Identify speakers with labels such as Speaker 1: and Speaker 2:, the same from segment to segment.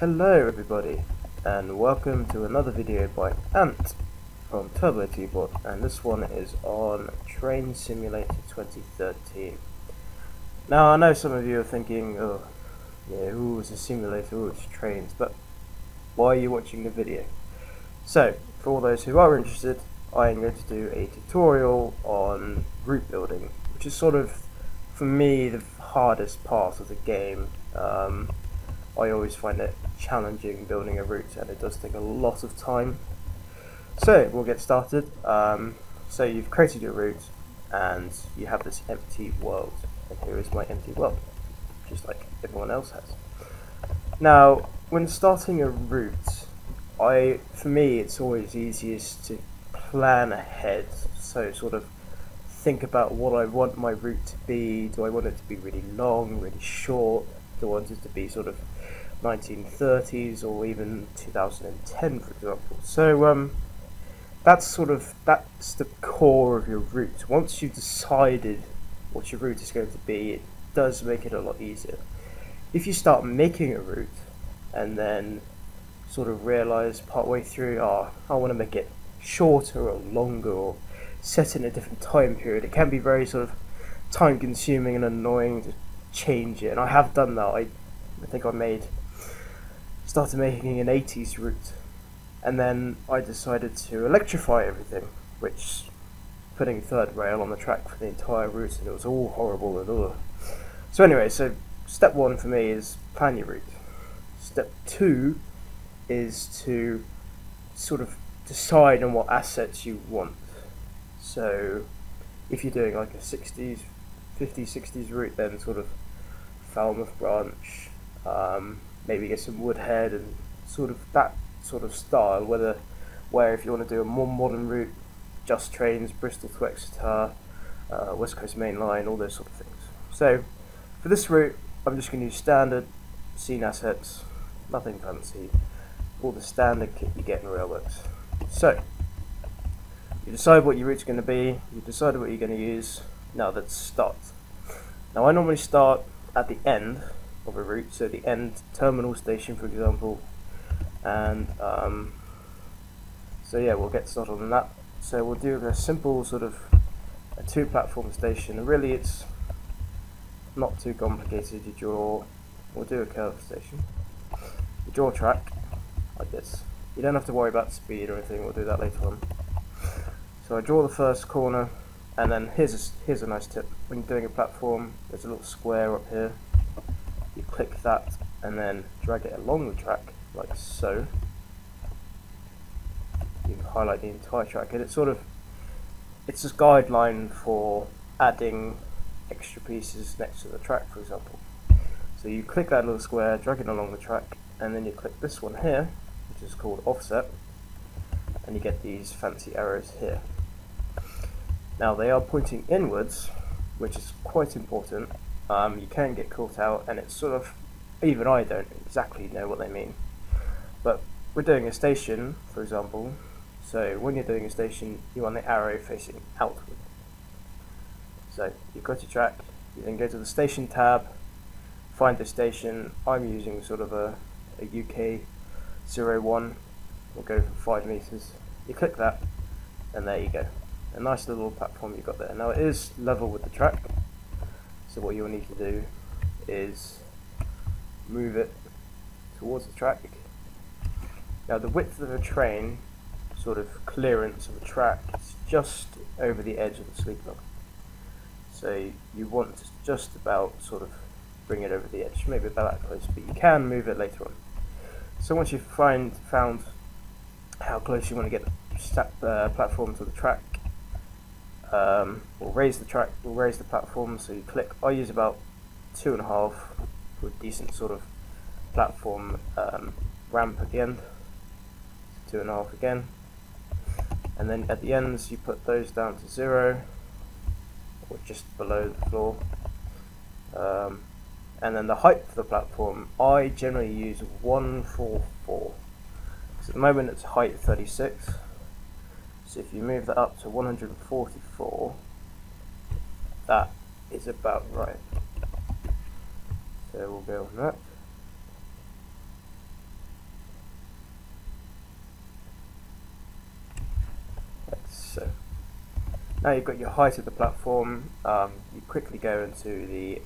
Speaker 1: Hello everybody, and welcome to another video by Ant from TurboTbot, and this one is on Train Simulator 2013. Now I know some of you are thinking, oh yeah, ooh, it's a simulator, ooh, it's trains, but why are you watching the video? So, for all those who are interested, I am going to do a tutorial on route building, which is sort of, for me, the hardest part of the game. I always find it challenging building a route, and it does take a lot of time. So we'll get started. So you've created your route and you have this empty world, and here is my empty world, just like everyone else has. Now when starting a route, for me it's always easiest to plan ahead, so sort of think about what I want my route to be. Do I want it to be really long, really short? Do I want it to be sort of 1930s or even 2010, for example? So that's the core of your route. Once you've decided what your route is going to be, it does make it a lot easier. If you start making a route and then sort of realize partway through, I want to make it shorter or longer or set in a different time period, it can be very sort of time consuming and annoying to change it. And I have done that. I think I started making an 80s route, and then I decided to electrify everything, which putting third rail on the track for the entire route, and it was all horrible and ugh. So anyway, so step one for me is plan your route. Step two is to sort of decide on what assets you want. So if you're doing like a 50s, 60s route, then sort of Falmouth branch, maybe get some Woodhead and sort of that sort of style, where if you want to do a more modern route, just trains, Bristol to Exeter, West Coast Main Line, all those sort of things. So for this route, I'm just going to use standard scene assets, nothing fancy, all the standard kit you get in railworks. So you decide what your route's going to be, you decided what you're going to use, now let's start. Now I normally start at the end of a route, so the end terminal station, for example, and so yeah, we'll get started on that. So we'll do a simple sort of a 2-platform station, and really it's not too complicated. We'll do a curve station, you draw a track like this. You don't have to worry about speed or anything, we'll do that later on. So I draw the first corner, and then here's a nice tip. When you're doing a platform, there's a little square up here. You click that and then drag it along the track like so. You can highlight the entire track, and it's a guideline for adding extra pieces next to the track, for example. So you click that little square, drag it along the track, and then you click this one here, which is called offset, and you get these fancy arrows here. Now they are pointing inwards, which is quite important. You can get caught out, and it's sort of, even I don't exactly know what they mean. But we're doing a station, for example, so when you're doing a station, you want the arrow facing outward. So you've got your track, you then go to the station tab, find the station. I'm using sort of a UK 01, we'll go for 5 meters. You click that, and there you go. A nice little platform you've got there. Now it is level with the track, so what you'll need to do is move it towards the track. Now the width of the train, sort of clearance of the track, is just over the edge of the sleep log. So you want to just about sort of bring it over the edge, maybe about that close, but you can move it later on. So once you've found how close you want to get the platform to the track, we'll raise the platform. So you click, I use about 2.5 for a decent sort of platform ramp at the end, 2.5 again, and then at the ends you put those down to 0 or just below the floor, and then the height of the platform, I generally use 144, because at the moment it's height 36. So if you move that up to 144, that is about right. So we'll go on that. Now you've got your height of the platform, you quickly go into the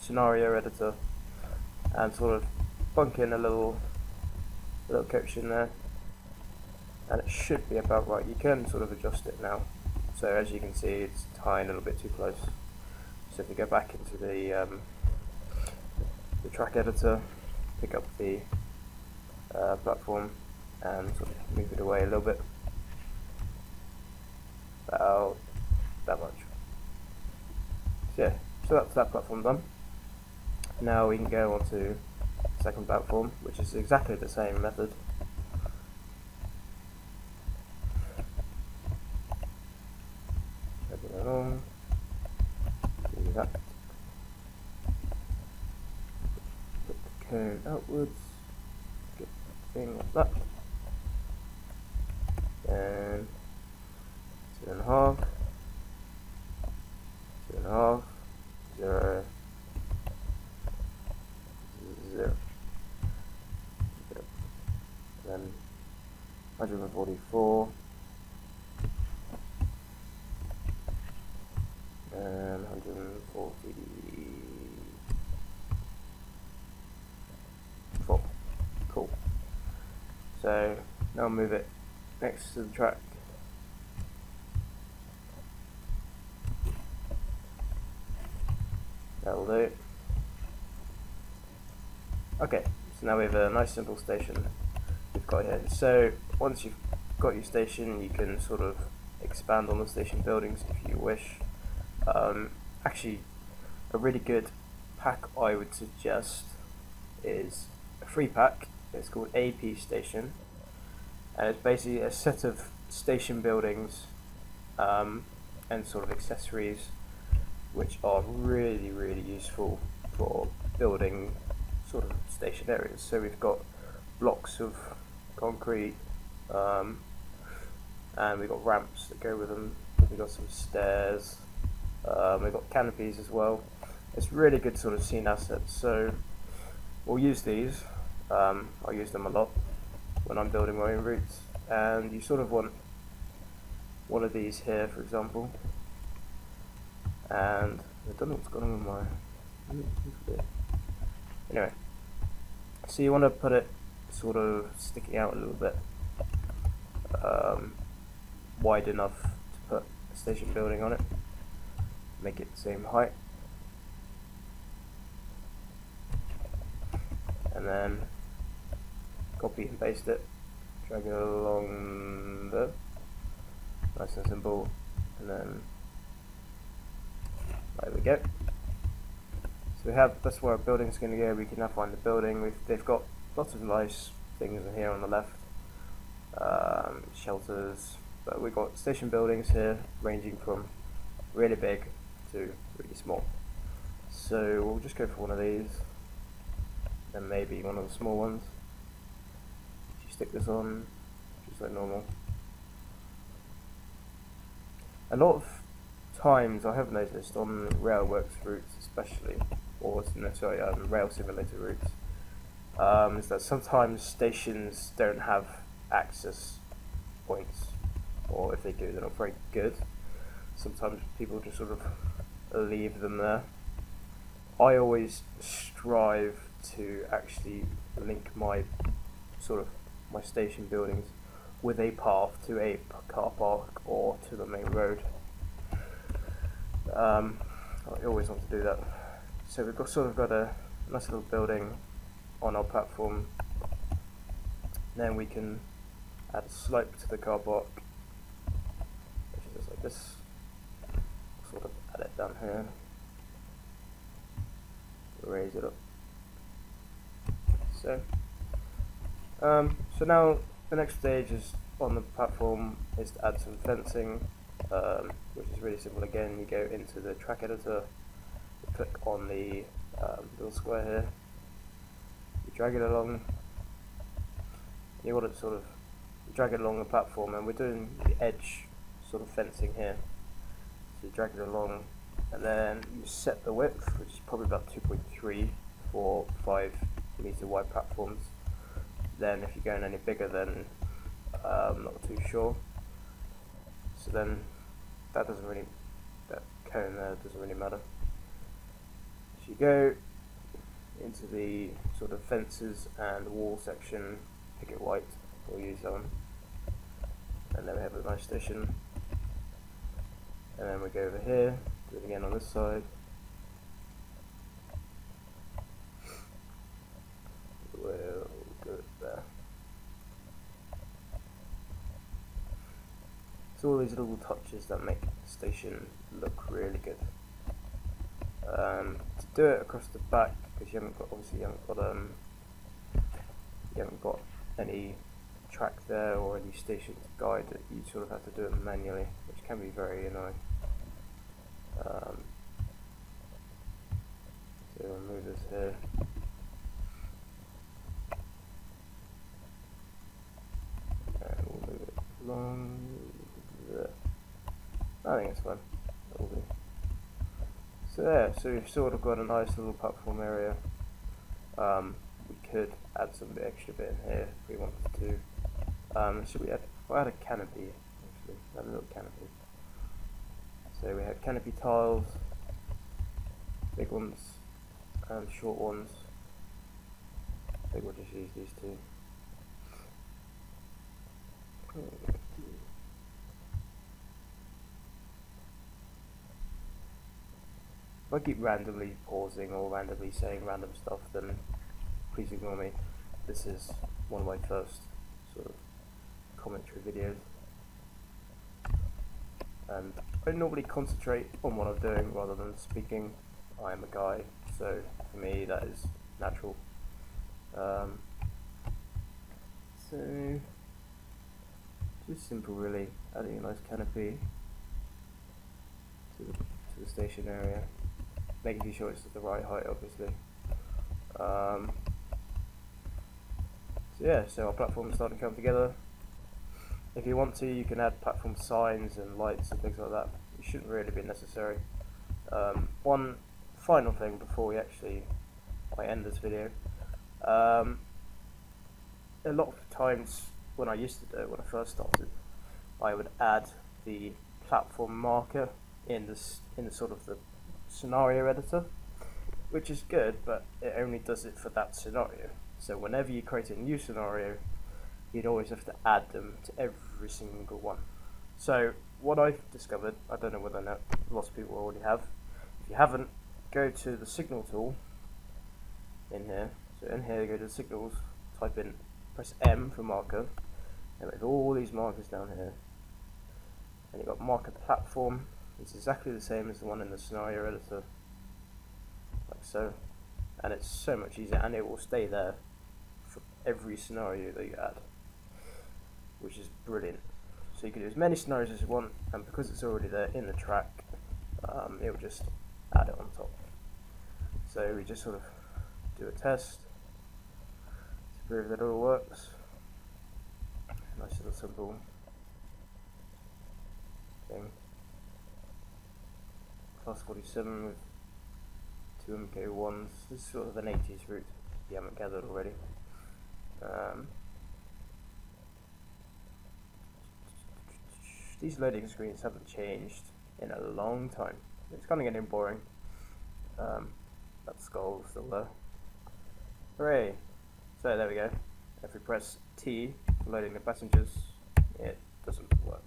Speaker 1: scenario editor and sort of bunk in a little coach in there, and it should be about right. You can sort of adjust it now. So as you can see, it's tying a little bit too close. So if you go back into the track editor, pick up the platform and sort of move it away a little bit, about that much. So yeah, so that's that platform done. Now we can go on to the second platform, which is exactly the same method. Drag it along, do that. Put the cone outwards, get the thing like that. And 2.5, 2.5, 0, 0. Then 144 and 144. Cool. So now I'll move it next to the track. That'll do. Okay, so now we have a nice simple station we've got here. So once you've got your station, you can sort of expand on the station buildings if you wish. Actually, a really good pack I would suggest is a free pack. It's called AP Station, and it's basically a set of station buildings and sort of accessories which are really useful for building sort of station areas. So we've got blocks of concrete, and we've got ramps that go with them. We've got some stairs, we've got canopies as well. It's really good sort of scene assets, so we'll use these. I use them a lot when I'm building my own routes, and you sort of want one of these here, for example. And I don't know what's going on with my... Anyway, so you want to put it sort of sticking out a little bit, wide enough to put a station building on it, make it the same height, and then copy and paste it, drag it along there, nice and simple, and then there we go. So we have, that's where our building's going to go. We can now find the building. They've got lots of nice things in here on the left, shelters, but we've got station buildings here ranging from really big to really small. So we'll just go for one of these, and maybe one of the small ones. You stick this on just like normal. A lot of times I have noticed on Railworks routes especially, or no, sorry, rail simulator routes, is that sometimes stations don't have access points, or if they do, they're not very good. Sometimes people just sort of leave them there. I always strive to actually link my my station buildings with a path to a car park or to the main road. I always want to do that. So we've got a nice little building on our platform. Then we can add a slope to the car park, which is just like this. Sort of add it down here, raise it up. So now the next stage is on the platform is to add some fencing, which is really simple. Again, you go into the track editor, you click on the little square here, you drag it along, you want to sort of drag it along the platform, and we're doing the edge sort of fencing here. So you drag it along, and then you set the width, which is probably about 2.3 for 5 meter wide platforms. Then if you're going any bigger, then I'm not too sure. So then that doesn't really, that cone there doesn't really matter. So you go into the sort of fences and wall section, pick it white, or use that one, and then we have a nice station. And then we go over here, do it again on this side. We'll do it there. It's all these little touches that make the station look really good. To do it across the back, because you haven't got any track there or any station to guide it, you sort of have to do it manually, which can be very annoying. So we'll move this here. And we'll move it along there. I think it's fine. That'll do. So there, so we've sort of got a nice little platform area. We could add some extra bit in here if we wanted to. Should we add? Well, add a canopy actually. Add a little canopy. So we have canopy tiles, big ones and short ones. I think we'll just use these two. If I keep randomly pausing or randomly saying random stuff, then please ignore me. This is one of my first sort of commentary videos, and I normally concentrate on what I'm doing rather than speaking. I am a guy, so for me that is natural. So just simple really, adding a nice canopy to the station area, making sure it's at the right height obviously. So yeah, so our platform is starting to come together. If you want to, you can add platform signs and lights and things like that. It shouldn't really be necessary. One final thing before I end this video. A lot of times when I used to do it, when I first started, I would add the platform marker in the sort of the scenario editor, which is good, but it only does it for that scenario. So whenever you create a new scenario, you'd always have to add them to every single one. So what I've discovered, I don't know whether or not lots of people already have, if you haven't, go to the signal tool in here. So in here, go to the signals, type in, press M for marker, and with all these markers down here, and you've got marker platform. It's exactly the same as the one in the scenario editor, like so, and it's so much easier, and it will stay there for every scenario that you add, which is brilliant. So you can do as many scenarios as you want, and because it's already there in the track, it will just add it on top. So we just sort of do a test to prove that it all works. Nice little simple thing. Class 47 with 2 MK1s. This is sort of an 80s route, if you haven't gathered already. These loading screens haven't changed in a long time. It's kind of getting boring. That skull is still there. Hooray! So there we go. If we press T for loading the passengers, it doesn't work.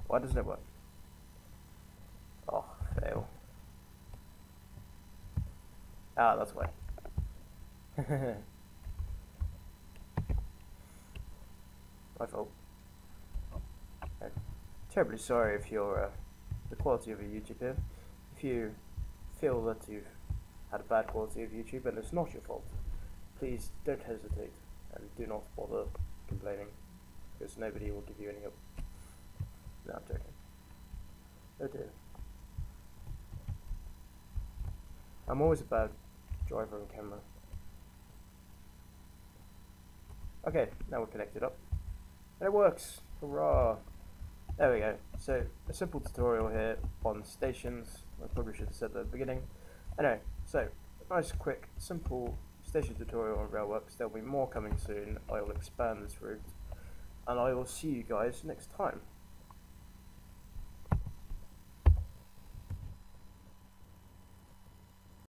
Speaker 1: Why doesn't it work? Oh, fail. Ah, that's why. My fault. I'm terribly sorry if you're the quality of your YouTube here. If you feel that you've had a bad quality of YouTube and it's not your fault, please don't hesitate and do not bother complaining, because nobody will give you any help. No, I'm joking. Oh dear. I'm always a bad driver on camera. Okay, now we're connected up. And it works! Hurrah! There we go. So, a simple tutorial here on stations. I probably should have said that at the beginning. Anyway, so, a nice, quick, simple station tutorial on Railworks. There'll be more coming soon. I will expand this route. And I will see you guys next time.